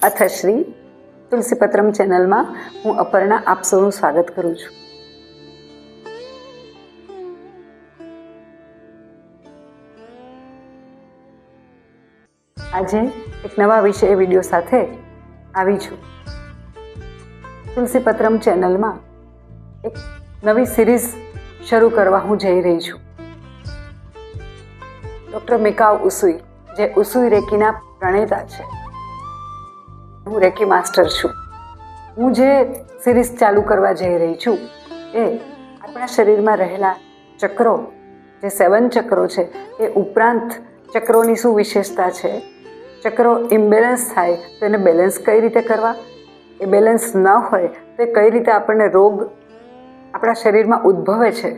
અથશ્રી તુલસીપત્રમ ચેનલમાં હું અપર્ણા આપ સૌનું સ્વાગત કરું છું. આજે એક નવા વિડીયો સાથે આવી છું. તુલસીપત્રમ ચેનલમાં એક નવી સિરીઝ શરૂ કરવા હું જઈ રહી છું. ડૉક્ટર મિકાવ ઉસુઈ, જે ઉસુઈ રેકીના પ્રણેતા છે, હું રેકી માસ્ટર છું. હું જે સિરીઝ ચાલુ કરવા જઈ રહી છું એ આપણા શરીરમાં રહેલા ચક્રો, જે 7 ચક્રો છે, એ ઉપરાંત ચક્રોની શું વિશેષતા છે, ચક્રો ઇમ્બેલેન્સ થાય તો એને બેલેન્સ કઈ રીતે કરવા, એ બેલેન્સ ન હોય તો કઈ રીતે આપણને રોગ આપણા શરીરમાં ઉદ્ભવે છે,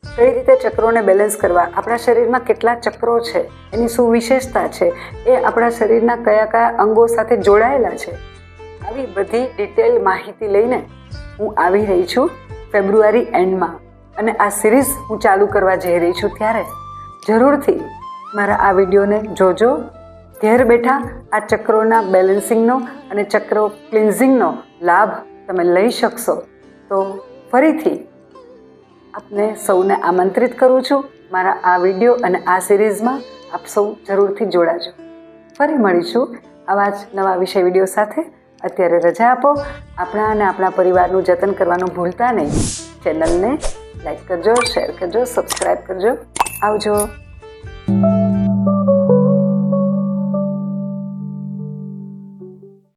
કઈ રીતે ચક્રોને બેલેન્સ કરવા, આપણા શરીરમાં કેટલા ચક્રો છે, એની શું વિશેષતા છે, એ આપણા શરીરના કયા કયા અંગો સાથે જોડાયેલા છે, આવી બધી ડિટેલ માહિતી લઈને હું આવી રહી છું ફેબ્રુઆરી એન્ડમાં. અને આ સિરીઝ હું ચાલુ કરવા જઈ રહી છું ત્યારે જરૂરથી મારા આ વિડીયોને જોજો. ઘેર બેઠા આ ચક્રોના બેલેન્સિંગનો અને ચક્રો ક્લિન્ઝિંગનો લાભ તમે લઈ શકશો. તો ફરીથી આપને સૌને આમંત્રિત કરું છું મારા આ વિડીયો અને આ સિરીઝમાં આપ સૌ જરૂરથી જોડાજો. ફરી મળીશું આવા જ નવા વિડીયો સાથે. અત્યારે રજા આપો. આપણા અને આપણા પરિવારનું જતન કરવાનું ભૂલતા નહીં. ચેનલને લાઈક કરજો, શેર કરજો, સબસ્ક્રાઈબ કરજો. આવજો.